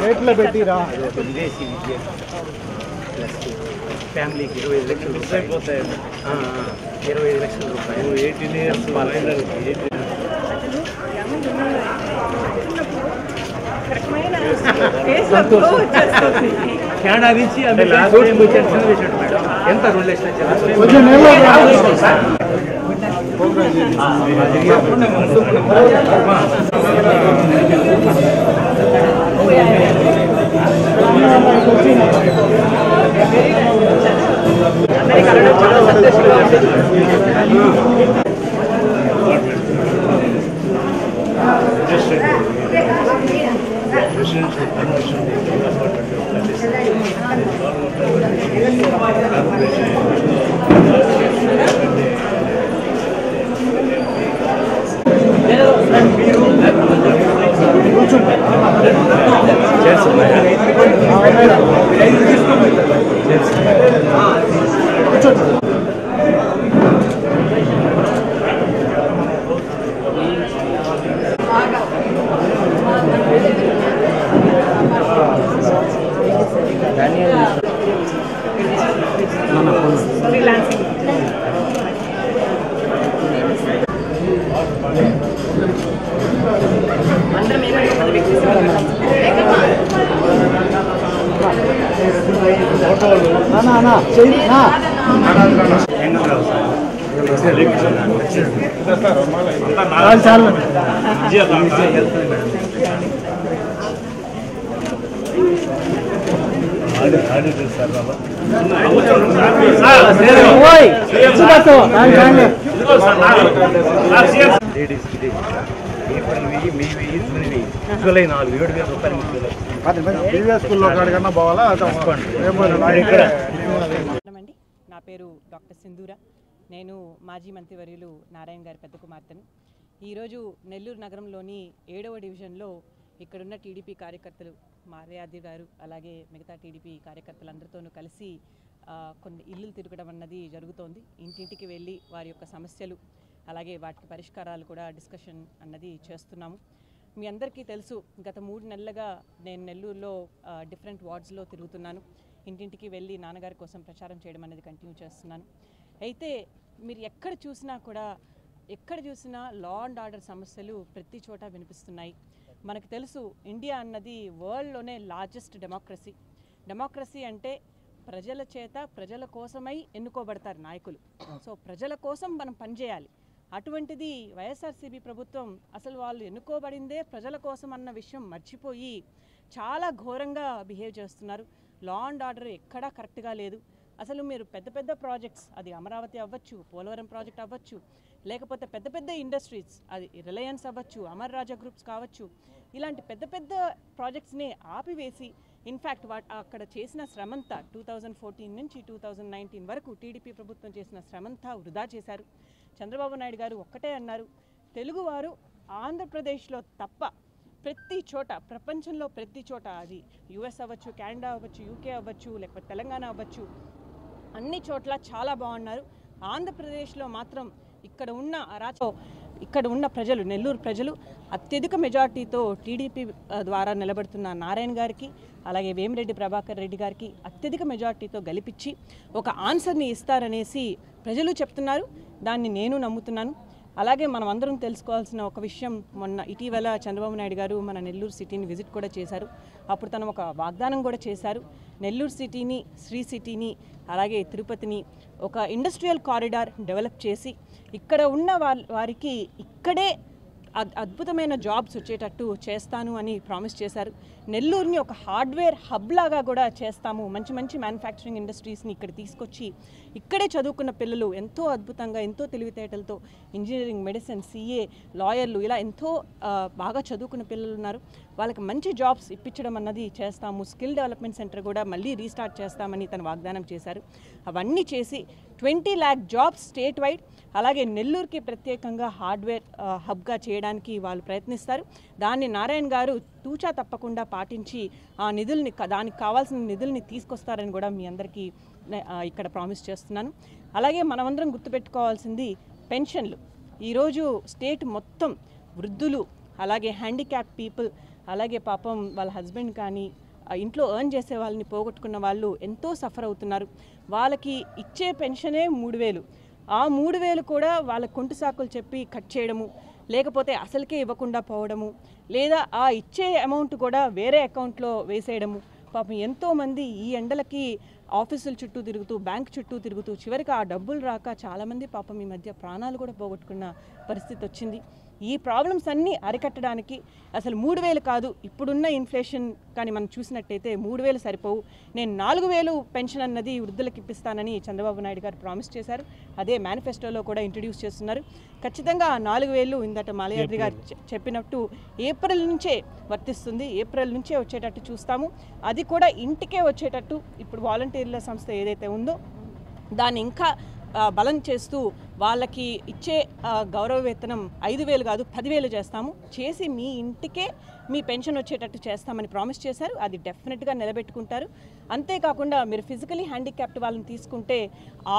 రేట్లో పెట్టిరా విదేశీ విద్య ప్లస్ ఫ్యామిలీకి 25 లక్షల రూపాయలు 25 లక్షల రూపాయలు 18 ఇయర్స్ కెనడా నుంచి ఎంత 2 లక్షలు నా పేరు డాక్టర్ సింధూర. నేను మాజీ మంత్రివర్యులు నారాయణ గారి పెద్ద కుమార్తెను. ఈరోజు నెల్లూరు నగరంలోని 7వ డివిజన్లో ఇక్కడున్న టీడీపీ కార్యకర్తలు మార్యాది గారు అలాగే మిగతా టీడీపీ కార్యకర్తలందరితోనూ కలిసి కొన్ని ఇల్లులు తిరగడం అన్నది జరుగుతోంది. ఇంటింటికి వెళ్ళి వారి యొక్క సమస్యలు అలాగే వాటికి పరిష్కారాలు కూడా డిస్కషన్ అన్నది చేస్తున్నాము. మీ అందరికీ తెలుసు, గత 3 నెలలుగా నేను నెల్లూరులో డిఫరెంట్ వార్డ్స్లో తిరుగుతున్నాను. ఇంటింటికి వెళ్ళి నాన్నగారి కోసం ప్రచారం చేయడం అనేది కంటిన్యూ చేస్తున్నాను. అయితే మీరు ఎక్కడ చూసినా లా అండ్ ఆర్డర్ సమస్యలు ప్రతి చోట వినిపిస్తున్నాయి. మనకు తెలుసు, ఇండియా అన్నది వరల్డ్లోనే లార్జెస్ట్ డెమోక్రసీ అంటే ప్రజల చేత ప్రజల కోసమై ఎన్నుకోబడతారు నాయకులు. సో ప్రజల కోసం మనం పనిచేయాలి. అటువంటిది వైఎస్ఆర్సీపీ ప్రభుత్వం అసలు వాళ్ళు ఎన్నుకోబడిందే ప్రజల కోసం అన్న విషయం మర్చిపోయి చాలా ఘోరంగా బిహేవ్ చేస్తున్నారు. లా అండ్ ఆర్డర్ ఎక్కడా కరెక్ట్గా లేదు. అసలు మీరు పెద్ద ప్రాజెక్ట్స్, అది అమరావతి అవ్వచ్చు, పోలవరం ప్రాజెక్ట్ అవ్వచ్చు, లేకపోతే పెద్ద ఇండస్ట్రీస్, అది రిలయన్స్ అవ్వచ్చు, అమర్ రాజా గ్రూప్స్ కావచ్చు, ఇలాంటి పెద్ద ప్రాజెక్ట్స్ని ఆపివేసి ఇన్ఫ్యాక్ట్ అక్కడ చేసిన శ్రమంతా 2014 నుంచి 2019 వరకు టీడీపీ ప్రభుత్వం చేసిన శ్రమంతా వృధా చేశారు. చంద్రబాబు నాయుడు గారు ఒక్కటే అన్నారు, తెలుగువారు ఆంధ్రప్రదేశ్లో తప్ప ప్రతి చోట, ప్రపంచంలో ప్రతి చోట, అది యుఎస్ అవ్వచ్చు, కెనడా అవ్వచ్చు, యూకే అవ్వచ్చు, లేకపోతే తెలంగాణ అవ్వచ్చు, అన్ని చోట్ల చాలా బాగున్నారు. ఆంధ్రప్రదేశ్లో మాత్రం ఇక్కడ ఉన్న ప్రజలు, నెల్లూరు ప్రజలు అత్యధిక మెజార్టీతో టీడీపీ ద్వారా నిలబడుతున్న నారాయణ గారికి అలాగే వేమిరెడ్డి ప్రభాకర్ రెడ్డి గారికి అత్యధిక మెజార్టీతో గెలిపించి ఒక ఆన్సర్ని ఇస్తారనేసి ప్రజలు చెప్తున్నారు. దాన్ని నేను నమ్ముతున్నాను. అలాగే మనం అందరం తెలుసుకోవాల్సిన ఒక విషయం, ఇటీవల చంద్రబాబు నాయుడు గారు మన నెల్లూరు సిటీని విజిట్ కూడా చేశారు. అప్పుడు తను ఒక వాగ్దానం కూడా చేశారు. నెల్లూరు సిటీని, శ్రీ సిటీని, అలాగే తిరుపతిని ఒక ఇండస్ట్రియల్ కారిడార్ డెవలప్ చేసి ఇక్కడ ఉన్న వారికి ఇక్కడే అద్భుతమైన జాబ్స్ వచ్చేటట్టు చేస్తాను అని ప్రామిస్ చేశారు. నెల్లూరుని ఒక హార్డ్వేర్ హబ్ లాగా కూడా చేస్తాము, మంచి మ్యానుఫ్యాక్చరింగ్ ఇండస్ట్రీస్ని ఇక్కడ తీసుకొచ్చి ఇక్కడే చదువుకున్న పిల్లలు ఎంతో అద్భుతంగా, ఎంతో తెలివితేటలతో ఇంజనీరింగ్, మెడిసిన్, సిఏ, లాయర్లు, ఇలా ఎంతో బాగా చదువుకున్న పిల్లలు ఉన్నారు. వాళ్ళకి మంచి జాబ్స్ ఇప్పించడం అన్నది చేస్తాము. స్కిల్ డెవలప్మెంట్ సెంటర్ కూడా మళ్ళీ రీస్టార్ట్ చేస్తామని తను వాగ్దానం చేశారు. అవన్నీ చేసి 20 lakh జాబ్స్ స్టేట్ వైడ్, అలాగే నెల్లూరుకి ప్రత్యేకంగా హార్డ్వేర్ హబ్గా చేయడానికి వాళ్ళు ప్రయత్నిస్తారు. దాన్ని నారాయణ గారు తూచా తప్పకుండా పాటించి ఆ నిధుల్ని, దానికి కావాల్సిన నిధుల్ని తీసుకొస్తారని కూడా మీ అందరికీ ఇక్కడ ప్రామిస్ చేస్తున్నాను. అలాగే మనమందరం గుర్తుపెట్టుకోవాల్సింది పెన్షన్లు. ఈరోజు స్టేట్ మొత్తం వృద్ధులు, అలాగే హ్యాండిక్యాప్ పీపుల్, అలాగే పాపం వాళ్ళ హస్బెండ్ కానీ ఇంట్లో ఎర్న్ చేసే వాళ్ళని పోగొట్టుకున్న వాళ్ళు ఎంతో సఫర్ అవుతున్నారు. వాళ్ళకి ఇచ్చే పెన్షనే 3,000. ఆ 3,000 కూడా వాళ్ళ కొంటి సాకులు చెప్పి కట్ చేయడము, లేకపోతే అసలుకే ఇవ్వకుండా పోవడము, లేదా ఆ ఇచ్చే అమౌంట్ కూడా వేరే అకౌంట్లో వేసేయడము. పాపం ఎంతోమంది ఈ ఎండలకి ఆఫీసుల చుట్టూ తిరుగుతూ, బ్యాంక్ చుట్టూ తిరుగుతూ చివరికి ఆ డబ్బులు రాక చాలామంది పాపం ఈ మధ్య ప్రాణాలు కూడా పోగొట్టుకున్న పరిస్థితి వచ్చింది. ఈ ప్రాబ్లమ్స్ అన్నీ అరికట్టడానికి అసలు 3,000 కాదు, ఇప్పుడున్న ఇన్ఫ్లేషన్ కానీ మనం చూసినట్టయితే 3,000 సరిపోవు. నేను 4,000 పెన్షన్ అన్నది వృద్ధులకు ఇప్పిస్తానని చంద్రబాబు నాయుడు గారు ప్రామిస్ చేశారు. అదే మేనిఫెస్టోలో కూడా ఇంట్రడ్యూస్ చేస్తున్నారు. ఖచ్చితంగా ఆ 4,000 ఇందట మాలయాద్రి గారు చెప్పినట్టు ఏప్రిల్ నుంచే వర్తిస్తుంది. ఏప్రిల్ నుంచే వచ్చేటట్టు చూస్తాము. అది కూడా ఇంటికే వచ్చేటట్టు ఇప్పుడు వాలంటీర్ల సంస్థ ఏదైతే ఉందో దాన్ని ఇంకా బలం చేస్తూ వాళ్ళకి ఇచ్చే గౌరవ వేతనం 5,000 కాదు 10,000 చేస్తాము, చేసి మీ ఇంటికే మీ పెన్షన్ వచ్చేటట్టు చేస్తామని ప్రామిస్ చేశారు. అది డెఫినెట్గా నిలబెట్టుకుంటారు. అంతేకాకుండా మీరు ఫిజికలీ హ్యాండిక్యాప్డ్ వాళ్ళని తీసుకుంటే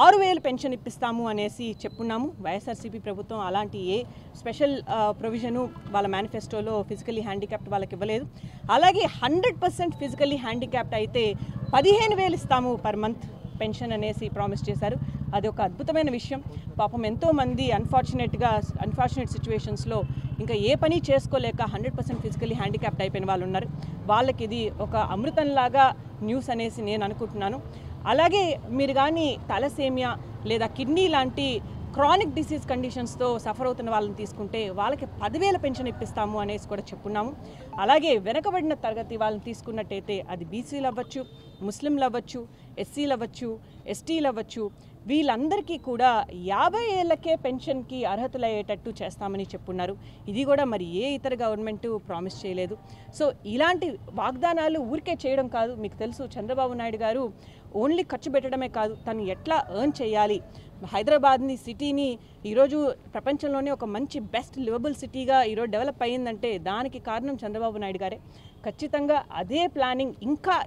6,000 పెన్షన్ ఇప్పిస్తాము అనేసి చెప్పున్నాము. వైఎస్ఆర్సీపీ ప్రభుత్వం అలాంటి ఏ స్పెషల్ ప్రొవిజను వాళ్ళ మేనిఫెస్టోలో ఫిజికలీ హ్యాండిక్యాప్డ్ వాళ్ళకి ఇవ్వలేదు. అలాగే 100% ఫిజికలీ హ్యాండిక్యాప్డ్ అయితే 15,000 ఇస్తాము పర్ మంత్ పెన్షన్ అనేసి ప్రామిస్ చేశారు. అది ఒక అద్భుతమైన విషయం. పాపం ఎంతోమంది అన్ఫార్చునేట్ సిచ్యువేషన్స్లో ఇంకా ఏ పని చేసుకోలేక 100% ఫిజికలీ హ్యాండిక్యాప్డ్ అయిపోయిన వాళ్ళు ఉన్నారు. వాళ్ళకి ఇది ఒక అమృతంలాగా న్యూస్ అనేసి నేను అనుకుంటున్నాను. అలాగే మీరు కానీ తలసేమియా లేదా కిడ్నీ లాంటి క్రానిక్ డిసీజ్ కండిషన్స్తో సఫర్ అవుతున్న వాళ్ళని తీసుకుంటే వాళ్ళకి 10,000 పెన్షన్ ఇప్పిస్తాము అనేసి కూడా చెప్పున్నాము. అలాగే వెనకబడిన తరగతి వాళ్ళని తీసుకున్నట్టయితే అది బీసీలు అవ్వచ్చు, ముస్లింలు అవ్వచ్చు, ఎస్సీలు అవ్వచ్చు, ఎస్టీలు అవ్వచ్చు, వీళ్ళందరికీ కూడా 50 ఏళ్లకే పెన్షన్కి అర్హతలయ్యేటట్టు చేస్తామని చెప్పున్నారు. ఇది కూడా మరి ఏ ఇతర గవర్నమెంట్ ప్రామిస్ చేయలేదు. సో ఇలాంటి వాగ్దానాలు ఊరికే చేయడం కాదు. మీకు తెలుసు చంద్రబాబు నాయుడు గారు ఓన్లీ ఖర్చు పెట్టడమే కాదు, తను ఎట్లా ఎర్న్ చేయాలి, హైదరాబాద్ని సిటీని ఈరోజు ప్రపంచంలోనే ఒక మంచి బెస్ట్ లివబుల్ సిటీగా ఈరోజు డెవలప్ అయ్యిందంటే దానికి కారణం చంద్రబాబు నాయుడు గారే. ఖచ్చితంగా అదే ప్లానింగ్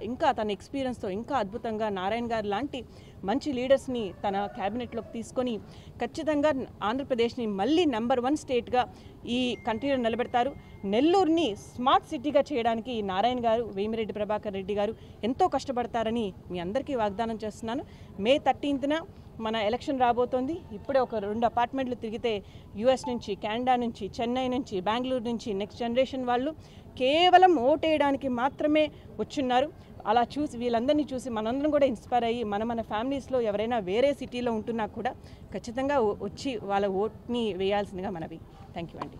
ఇంకా తన ఎక్స్పీరియన్స్తో ఇంకా అద్భుతంగా నారాయణ గారు లాంటి మంచి లీడర్స్ని తన క్యాబినెట్లోకి తీసుకొని ఖచ్చితంగా ఆంధ్రప్రదేశ్ని మళ్ళీ నెంబర్ 1 స్టేట్గా ఈ కంట్రీలో నిలబెడతారు. నెల్లూరుని స్మార్ట్ సిటీగా చేయడానికి నారాయణ గారు, వేమిరెడ్డి ప్రభాకర్ రెడ్డి గారు ఎంతో కష్టపడతారని మీ అందరికీ వాగ్దానం చేస్తున్నాను. మే 13న మన ఎలక్షన్ రాబోతోంది. ఇప్పుడే ఒక 2 అపార్ట్మెంట్లు తిరిగితే యుఎస్ నుంచి, కెనడా నుంచి, చెన్నై నుంచి, బెంగళూరు నుంచి నెక్స్ట్ జనరేషన్ వాళ్ళు కేవలం ఓటేయడానికి మాత్రమే వచ్చున్నారు. అలా చూసి వీళ్ళందరినీ చూసి మనందరం కూడా ఇన్స్పైర్ అయ్యి మన ఫ్యామిలీస్లో ఎవరైనా వేరే సిటీలో ఉంటున్నా కూడా ఖచ్చితంగా వచ్చి వాళ్ళ ఓట్ని వేయాల్సిందిగా మనవి. థ్యాంక్ యూ అండి.